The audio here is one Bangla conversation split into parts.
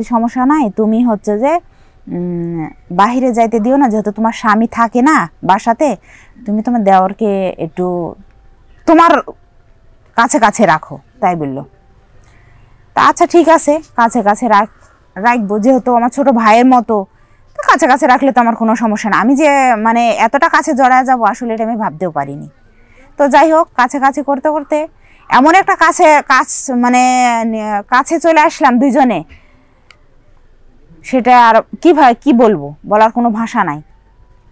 সমস্যা নাই, তুমি হচ্ছে যে বাহিরে যাইতে দিও না, যেহেতু তোমার স্বামী থাকে না বাসাতে, তুমি তোমার দেওরকে একটু তোমার কাছে কাছে রাখো, তাই বললো। তা আচ্ছা ঠিক আছে, কাছে কাছে রাখবো, যেহেতু আমার ছোট ভাইয়ের মতো, তো কাছে কাছে রাখলে তো আমার কোনো সমস্যা না। আমি যে মানে এতটা কাছে জড়ায় যাবো, আসলে এটা আমি ভাবতেও পারিনি। তো যাই হোক, কাছে কাছে করতে করতে এমন একটা মানে কাছে চলে আসলাম দুইজনে, সেটা আর কি বলবো, বলার কোনো ভাষা নাই।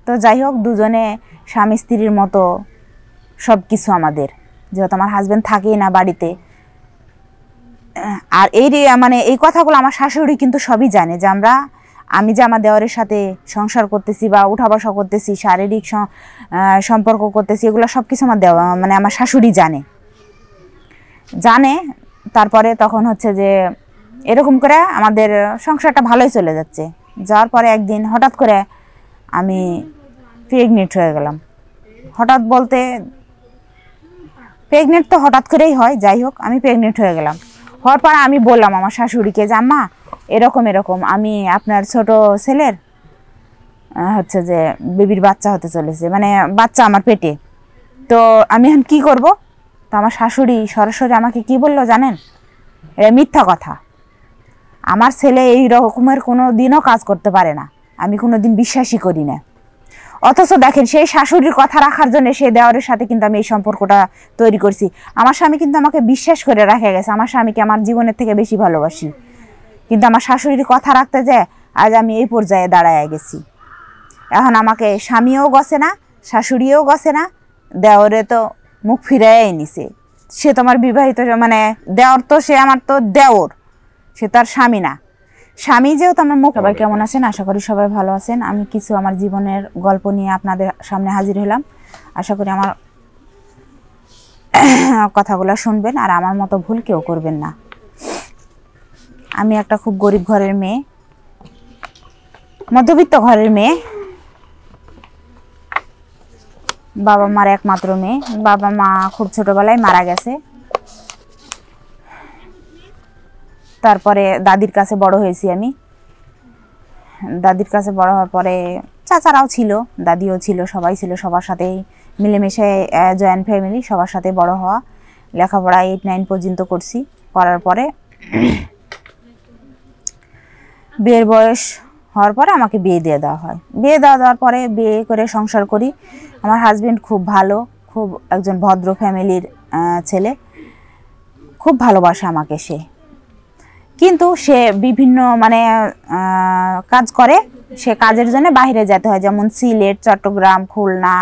তো যাই হোক, দুজনে স্বামী স্ত্রীর মতো সব কিছু আমাদের, যেহেতু আমার হাজবেন্ড থাকেই না বাড়িতে। আর এই কথাগুলো আমার শাশুড়ি কিন্তু সবই জানে, যে আমি যে আমার দেওরের সাথে সংসার করতেছি বা উঠা বসা করতেছি, শারীরিক সম্পর্ক করতেছি, এগুলো সব কিছু আমার শাশুড়ি জানে। তারপরে তখন হচ্ছে যে এরকম করে আমাদের সংসারটা ভালোই চলে যাচ্ছে। যাওয়ার পরে একদিন হঠাৎ করে আমি প্রেগনেন্ট হয়ে গেলাম। হঠাৎ বলতে প্রেগনেন্ট তো হঠাৎ করেই হয়, যাই হোক আমি প্রেগনেন্ট হয়ে গেলাম। হওয়ার পর আমি বললাম আমার শাশুড়িকে যে আম্মা, এরকম এরকম আমি আপনার ছোট ছেলের হচ্ছে যে বেবির বাচ্চা হতে চলেছে, মানে বাচ্চা আমার পেটে, তো আমি এখন কি করব? তো আমার শাশুড়ি সরাসরি আমাকে কি বললো জানেন? এটা মিথ্যা কথা, আমার ছেলে এই রকমের কোনো দিনও কাজ করতে পারে না, আমি কোনো দিন বিশ্বাসই করি না। অথচ দেখেন, সেই শাশুড়ির কথা রাখার জন্য সেই দেওরের সাথে কিন্তু আমি এই সম্পর্কটা তৈরি করছি। আমার স্বামী কিন্তু আমাকে বিশ্বাস করে রাখা গেছে, আমার স্বামীকে আমার জীবনের থেকে বেশি ভালোবাসি, কিন্তু আমার শাশুড়ির কথা রাখতে যায় আজ আমি এই পর্যায়ে দাঁড়ায় গেছি। এখন আমাকে স্বামীও গছে না, শাশুড়িও গছে না, দেওরে তো মুখ ফিরাই নিছে। সে তো আমার বিবাহিত, মানে দেওর তো, সে আমার তো দেওর, সে তার স্বামী না। স্বামী যেহেতু আমার মুখ। সবাই কেমন আছেন? আশা করি সবাই ভালো আছেন। আমি কিছু আমার জীবনের গল্প নিয়ে আপনাদের সামনে হাজির হলাম। আশা করি আমার কথাগুলো শুনবেন আর আমার মতো ভুল কেউ করবেন না। আমি একটা খুব গরিব ঘরের মেয়ে, মধ্যবিত্ত ঘরের মেয়ে, বাবা মার একমাত্র মেয়ে। বাবা মা খুব ছোটবেলায় মারা গেছে। তারপরে দাদির কাছে বড় হয়েছি আমি। দাদির কাছে বড় হওয়ার পরে চাচারাও ছিল, দাদিও ছিল, সবাই ছিল, সবার সাথেই মিলেমিশে জয়েন্ট ফ্যামিলি, সবার সাথে বড় হওয়া। লেখাপড়া 8-9 পর্যন্ত করছি। করার পরে বিয়ের বয়স হওয়ার পরে আমাকে বিয়ে দিয়ে দেওয়া হয়। বিয়ে দেওয়ার পরে বিয়ে করে সংসার করি। আমার হাজবেন্ড খুব ভালো, খুব একজন ভদ্র ফ্যামিলির ছেলে, খুব ভালোবাসে আমাকে সে। কিন্তু সে বিভিন্ন কাজ করে, সে কাজের জন্য বাইরে যেতে হয়, যেমন সিলেট, চট্টগ্রাম, খুলনা,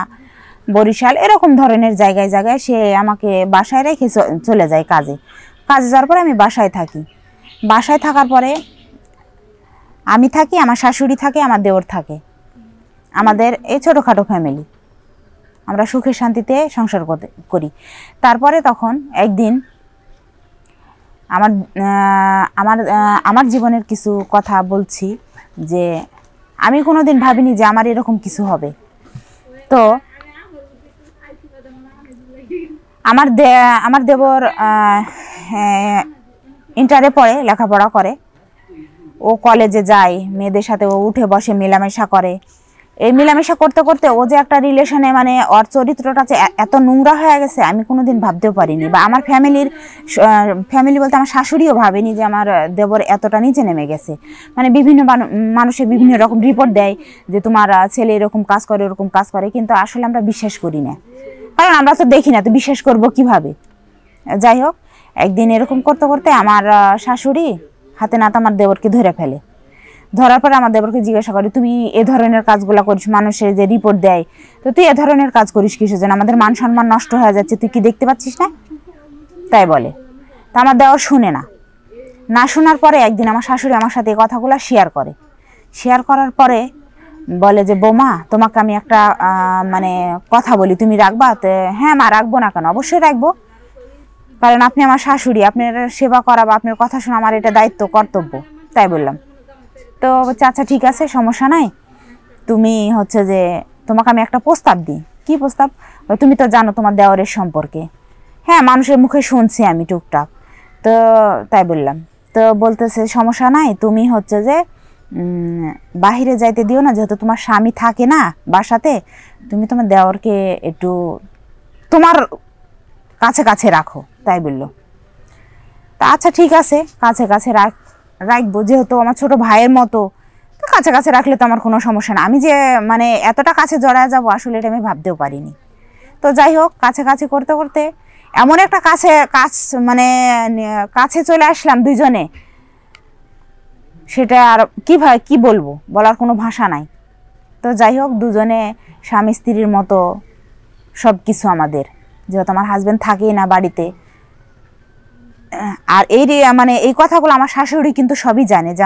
বরিশাল, এরকম ধরনের জায়গায় জায়গায় সে আমাকে বাসায় রেখে চলে যায় কাজে যাওয়ার পরে আমি বাসায় থাকি। বাসায় থাকার পরে আমি থাকি, আমার শাশুড়ি থাকে, আমার দেওর থাকে, আমাদের এই ছোটোখাটো ফ্যামিলি, আমরা সুখে শান্তিতে সংসার করি। তারপরে তখন একদিন আমার জীবনের কিছু কথা বলছি, যে আমি কোনোদিন ভাবিনি যে আমার এরকম কিছু হবে। তো আমার দেবর ইন্টারে পড়ে, লেখাপড়া করে, ও কলেজে যায়, মেয়েদের সাথে ও উঠে বসে, মেলামেশা করে। এই মেলামেশা করতে করতে ও যে একটা রিলেশনে, মানে ওর চরিত্রটা যে এত নোংরা হয়ে গেছে আমি কোনোদিন ভাবতেও পারিনি, বা আমার ফ্যামিলি বলতে আমার শাশুড়িও ভাবেনি যে আমার দেবর এতটা নিচে নেমে গেছে। মানে বিভিন্ন মানুষের বিভিন্ন রকম রিপোর্ট দেয় যে তোমার ছেলে এরকম কাজ করে, ওরকম কাজ করে, কিন্তু আসলে আমরা বিশ্বাস করি না, কারণ আমরা তো দেখি না, তো বিশ্বাস করব কিভাবে? যাই হোক, একদিন এরকম করতে করতে আমার শাশুড়ি হাতে নাতে আমার দেবরকে ধরে ফেলে। ধরার পরে আমার দেবরকে জিজ্ঞাসা করি, তুমি এ ধরনের কাজগুলো করিস, মানুষের যে রিপোর্ট দেয়, তো তুই এ ধরনের কাজ করিস কিসের জন্য? আমাদের মান সম্মান নষ্ট হয়ে যাচ্ছে, তুই কি দেখতে পাচ্ছিস না? তাই বলে। তা আমার দেওর শুনে না শোনার পরে একদিন আমার শাশুড়ি আমার সাথে এই কথাগুলো শেয়ার করার পরে বলে যে বৌমা, তোমাকে আমি একটা কথা বলি, তুমি রাখবা? তো হ্যাঁ মা, রাখবো না কেন, অবশ্যই রাখবো, কারণ আপনি আমার শাশুড়ি, আপনার সেবা করা বা আপনার কথা শোনা আমার এটা দায়িত্ব, কর্তব্য। তাই বললাম। তো আচ্ছা ঠিক আছে, সমস্যা নাই, তুমি হচ্ছে যে তোমাকে আমি একটা প্রস্তাব দিই। কি প্রস্তাব? তুমি তো জানো তোমার দেওরের সম্পর্কে। হ্যাঁ, মানুষের মুখে শুনছি আমি টুকটাক, তো তাই বললাম। তো বলতেছে সমস্যা নাই, তুমি হচ্ছে যে বাহিরে যাইতে দিও না, যেহেতু তোমার স্বামী থাকে না বাসাতে, তুমি তোমার দেওরকে একটু তোমার কাছে কাছে রাখো, তাই বললো। তা আচ্ছা ঠিক আছে, কাছে কাছে রাখবো, যেহেতু আমার ছোট ভাইয়ের মতো, তো কাছে কাছে রাখলে তো আমার কোনো সমস্যা না। আমি যে মানে এতটা কাছে জড়ায় যাবো আসলে এটা আমি ভাবতেও পারিনি। তো যাই হোক, কাছে কাছে করতে করতে এমন একটা মানে কাছে চলে আসলাম দুইজনে, সেটা আর কি বলবো, বলার কোনো ভাষা নাই। তো যাই হোক, দুজনে স্বামী স্ত্রীর মতো সব কিছু আমাদের, যেহেতু আমার হাজবেন্ড থাকেই না বাড়িতে। আর মানে এই কথাগুলো আমার শাশুড়ি কিন্তু সবই জানে, যে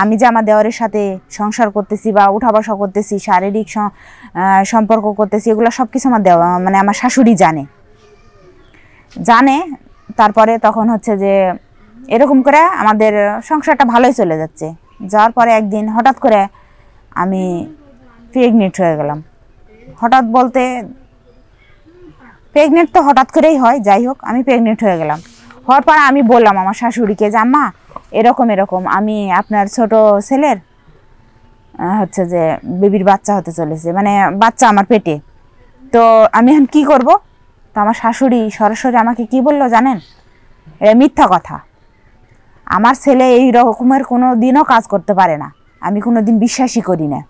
আমি যে আমার দেওরের সাথে সংসার করতেছি বা উঠা বসা করতেছি, শারীরিক সম্পর্ক করতেছি, এগুলো সব কিছু মানে আমার শাশুড়ি জানে। তারপরে তখন হচ্ছে যে এরকম করে আমাদের সংসারটা ভালোই চলে যাচ্ছে। যাওয়ার পরে একদিন হঠাৎ করে আমি প্রেগনেন্ট হয়ে গেলাম। হঠাৎ বলতে প্রেগনেন্ট তো হঠাৎ করেই হয়, যাই হোক আমি প্রেগনেন্ট হয়ে গেলাম। হওয়ার পর আমি বললাম আমার শাশুড়িকে যে আম্মা এরকম এরকম আমি আপনার ছোট ছেলের হচ্ছে যে বেবির বাচ্চা হতে চলেছে, মানে বাচ্চা আমার পেটে, তো আমি এখন কি করব? তো আমার শাশুড়ি সরাসরি আমাকে কি বললো জানেন? এটা মিথ্যা কথা, আমার ছেলে এই রকমের কোনো দিনও কাজ করতে পারে না, আমি কোনো দিন বিশ্বাসই করি না।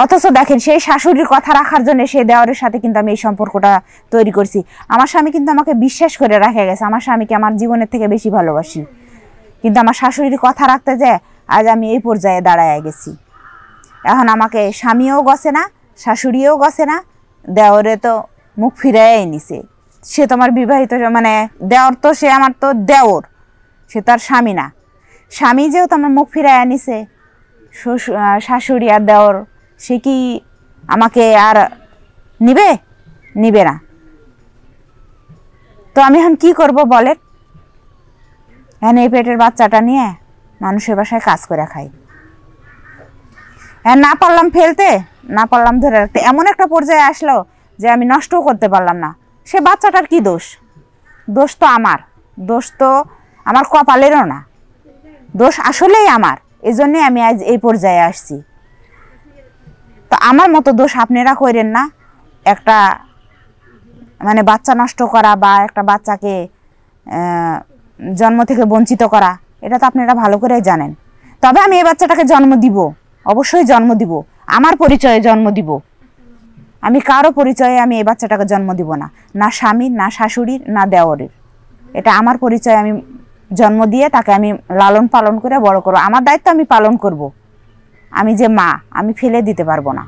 অথচ দেখেন, সেই শাশুড়ির কথা রাখার জন্য সেই দেওরের সাথে কিন্তু আমি এই সম্পর্কটা তৈরি করছি। আমার স্বামী কিন্তু আমাকে বিশ্বাস করে রাখে গেছে, আমার স্বামীকে আমার জীবনের থেকে বেশি ভালোবাসি, কিন্তু আমার শাশুড়ির কথা রাখতে যায় আজ আমি এই পর্যায়ে দাঁড়ায় গেছি। এখন আমাকে স্বামীও গছে না, শাশুড়িও গছে না, দেওরে তো মুখ ফিরাই নিছে। সে তো আমার বিবাহিত, মানে দেওর তো সে আমার তো দেওর, সে তার স্বামী না। স্বামী যেহেতু আমার মুখ ফিরাই নিছে, শাশুড়ি আর দেওর সে কি আমাকে আর নিবে না। তো আমি এখন কি করব বলেন? এখন এই পেটের বাচ্চাটা নিয়ে মানুষের বাসায় কাজ করে খাই, হ্যাঁ না পারলাম ফেলতে, না পারলাম ধরে রাখতে, এমন একটা পর্যায়ে আসলো যে আমি নষ্টও করতে পারলাম না। সে বাচ্চাটার কি দোষ? দোষ তো আমার কপালেরও না, দোষ আসলেই আমার। এই জন্যে আমি আজ এই পর্যায়ে আসছি। তো আমার মতো দোষ আপনারা করেন না। একটা মানে বাচ্চা নষ্ট করা বা একটা বাচ্চাকে জন্ম থেকে বঞ্চিত করা, এটা তো আপনারা ভালো করেই জানেন। তবে আমি এই বাচ্চাটাকে জন্ম দিব, অবশ্যই জন্ম দিব, আমার পরিচয়ে জন্ম দিব। আমি কারো পরিচয়ে আমি এই বাচ্চাটাকে জন্ম দিব না, না স্বামীর, না শাশুড়ির, না দেওরের। এটা আমার পরিচয়, আমি জন্ম দিয়ে তাকে আমি লালন পালন করে বড় করব। আমার দায়িত্ব আমি পালন করব। আমি যে মা, আমি ফেলে দিতে পারবো না।